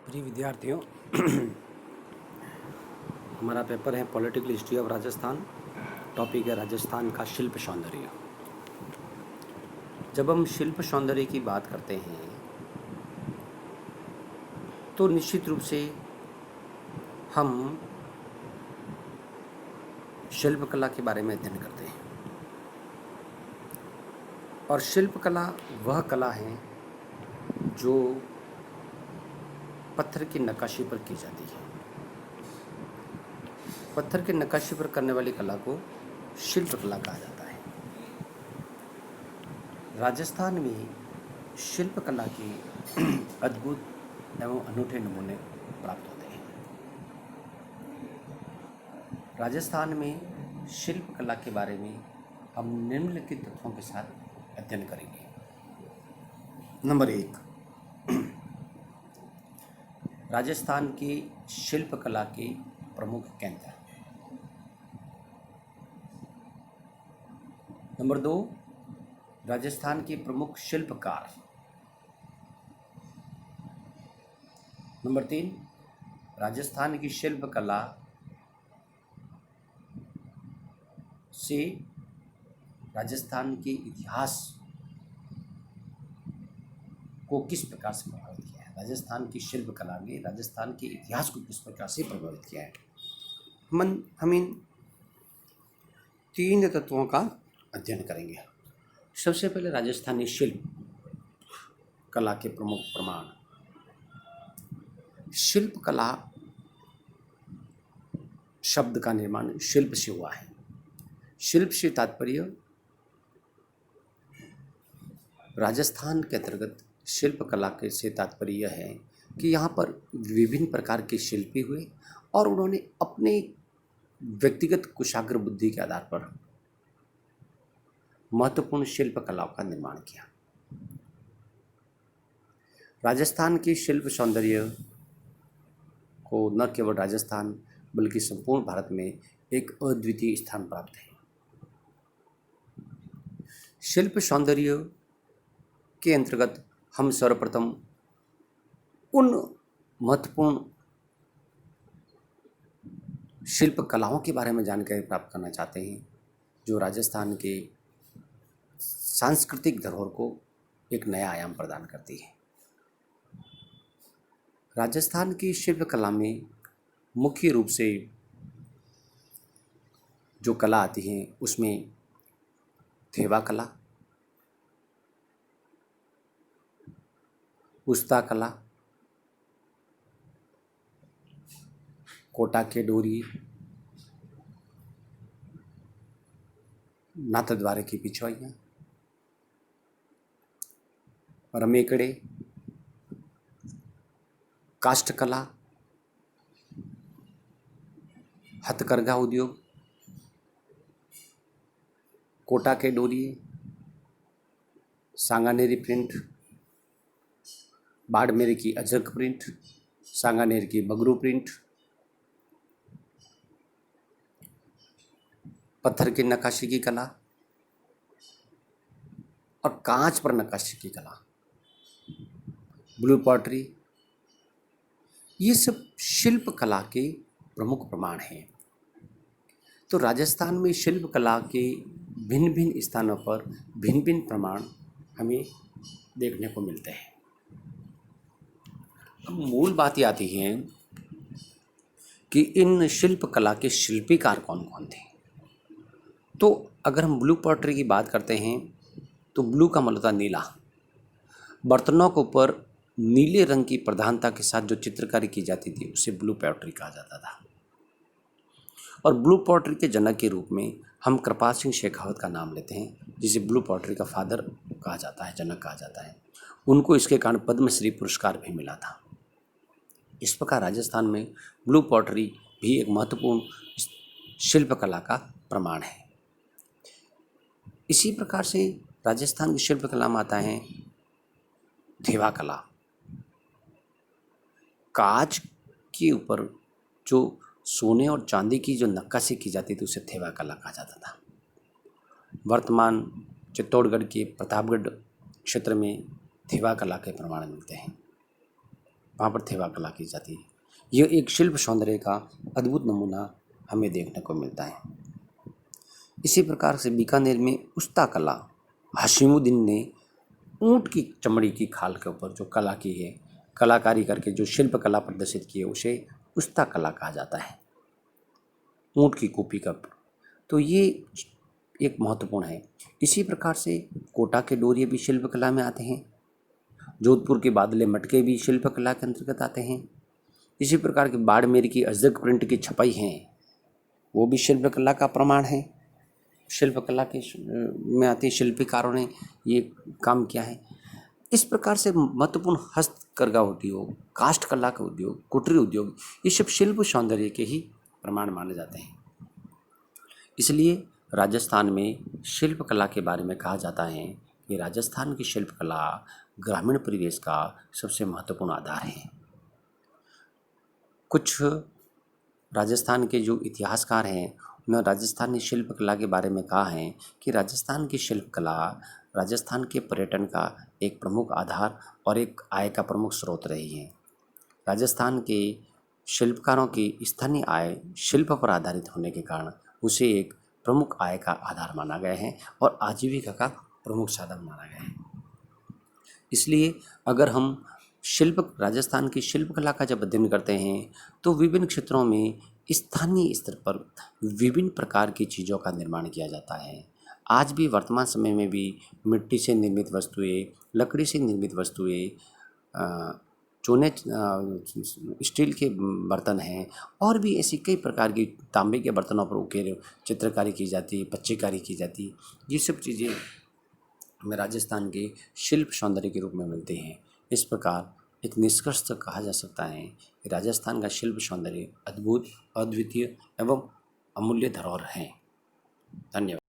प्रिय विद्यार्थियों, हमारा पेपर है political history of Rajasthan. Topic है राजस्थान का शिल्प सौंदर्य। जब हम शिल्प सौंदर्य की बात करते हैं तो निश्चित रूप से हम शिल्पकला के बारे में अध्ययन करते हैं। और शिल्पकला वह कला है जो पत्थर की नक्काशी पर की जाती है। पत्थर की नक्काशी पर करने वाली कला को शिल्पकला कहा जाता है। राजस्थान में शिल्पकला के अद्भुत एवं अनूठे नमूने प्राप्त होते हैं। राजस्थान में शिल्पकला के बारे में हम निम्नलिखित तथ्यों के साथ अध्ययन करेंगे। नंबर 1, राजस्थान की शिल्पकला के प्रमुख केंद्र। नंबर 2, राजस्थान के प्रमुख शिल्पकार। नंबर 3, राजस्थान की शिल्पकला से राजस्थान के इतिहास को किस प्रकार से प्रभावित किया है। राजस्थान की शिल्पकला ने राजस्थान के इतिहास को किस प्रकार से प्रभावित किया है। हम इन 3 तत्वों का अध्ययन करेंगे। सबसे पहले राजस्थानी शिल्प कला के प्रमुख प्रमाण। शिल्पकला शब्द का निर्माण शिल्प से हुआ है। शिल्प से तात्पर्य राजस्थान के अंतर्गत शिल्पकला के से तात्पर्य यह है कि यहाँ पर विभिन्न प्रकार के शिल्पी हुए और उन्होंने अपने व्यक्तिगत कुशाग्र बुद्धि के आधार पर महत्वपूर्ण शिल्पकलाओं का निर्माण किया। राजस्थान की शिल्प सौंदर्य को न केवल राजस्थान बल्कि संपूर्ण भारत में एक अद्वितीय स्थान प्राप्त है। शिल्प सौंदर्य के अंतर्गत हम सर्वप्रथम उन महत्वपूर्ण शिल्प कलाओं के बारे में जानकारी प्राप्त करना चाहते हैं जो राजस्थान के सांस्कृतिक धरोहर को एक नया आयाम प्रदान करती है। राजस्थान की शिल्पकला में मुख्य रूप से जो कला आती है उसमें थेवा कला, उस्ता कला, कोटा के डोरी, नाथद्वारे की पिछवाइयाँ, रमेकड़े, काष्ठकला, हथकरघा उद्योग, कोटा के डोरी, सांगानेरी प्रिंट, बाड़मेर की अजरक प्रिंट, सांगानेर की बगरू प्रिंट, पत्थर की नक्काशी की कला और कांच पर नक्काशी की कला, ब्लू पॉटरी, ये सब शिल्प कला के प्रमुख प्रमाण हैं। तो राजस्थान में शिल्प कला के भिन्न भिन्न स्थानों पर भिन्न भिन्न प्रमाण हमें देखने को मिलते हैं। अब मूल बात ये आती है कि इन शिल्प कला के शिल्पीकार कौन कौन थे। तो अगर हम ब्लू पॉटरी की बात करते हैं तो ब्लू का मतलब था नीला। बर्तनों के ऊपर नीले रंग की प्रधानता के साथ जो चित्रकारी की जाती थी उसे ब्लू पॉटरी कहा जाता था। और ब्लू पॉटरी के जनक के रूप में हम कृपाल सिंह शेखावत का नाम लेते हैं, जिसे ब्लू पॉटरी का फादर कहा जाता है, जनक कहा जाता है। उनको इसके कारण पद्मश्री पुरस्कार भी मिला था। इस प्रकार राजस्थान में ब्लू पॉटरी भी एक महत्वपूर्ण शिल्पकला का प्रमाण है। इसी प्रकार से राजस्थान की शिल्पकला में आता है थेवा कला। कांच के ऊपर जो सोने और चांदी की जो नक्काशी की जाती थी उसे थेवा कला कहा जाता था। वर्तमान चित्तौड़गढ़ के प्रतापगढ़ क्षेत्र में थेवा कला के प्रमाण मिलते हैं। वहाँ पर थेवा कला की जाती है। यह एक शिल्प सौंदर्य का अद्भुत नमूना हमें देखने को मिलता है। इसी प्रकार से बीकानेर में उस्ता कला, हाशिमुद्दीन ने ऊँट की चमड़ी की खाल के ऊपर जो कला की है, कलाकारी करके जो शिल्प कला प्रदर्शित की है, उसे उस्ता कला कहा जाता है, ऊँट की कूपी का। तो ये एक महत्वपूर्ण है। इसी प्रकार से कोटा के डोरिये भी शिल्प कला में आते हैं। जोधपुर के बादले मटके भी शिल्प कला के अंतर्गत आते हैं। इसी प्रकार के बाड़मेर की अजरक प्रिंट की छपाई हैं, वो भी शिल्प कला का प्रमाण है। शिल्प कला के में आती शिल्पकारों ने ये काम किया है। इस प्रकार से महत्वपूर्ण हस्तकरघा उद्योग, काष्ठ कला का उद्योग, कुटीर उद्योग, ये सब शिल्प सौंदर्य के ही प्रमाण माने जाते हैं। इसलिए राजस्थान में शिल्प कला के बारे में कहा जाता है कि राजस्थान की शिल्प कला ग्रामीण परिवेश का सबसे महत्वपूर्ण आधार है। कुछ राजस्थान के जो इतिहासकार हैं उन्होंने राजस्थानी शिल्प कला के बारे में कहा है कि राजस्थान की शिल्प कला राजस्थान के पर्यटन का एक प्रमुख आधार और एक आय का प्रमुख स्रोत रही है। राजस्थान के शिल्पकारों की स्थानीय आय शिल्प पर आधारित होने के कारण उसे एक प्रमुख आय का आधार माना गया है और आजीविका का प्रमुख साधन माना गया है। इसलिए अगर हम राजस्थान की शिल्प कला का जब अध्ययन करते हैं तो विभिन्न क्षेत्रों में स्थानीय स्तर पर विभिन्न प्रकार की चीज़ों का निर्माण किया जाता है। आज भी वर्तमान समय में भी मिट्टी से निर्मित वस्तुएं, लकड़ी से निर्मित वस्तुएं, चूने, स्टील के बर्तन हैं और भी ऐसी कई प्रकार की तांबे के बर्तनों पर उकेरे चित्रकारी की जाती है, पच्चीकारी की जाती है। ये सब चीज़ें हमें राजस्थान के शिल्प सौंदर्य के रूप में मिलते हैं। इस प्रकार एक निष्कर्ष तक कहा जा सकता है कि राजस्थान का शिल्प सौंदर्य अद्भुत, अद्वितीय एवं अमूल्य धरोहर है। धन्यवाद।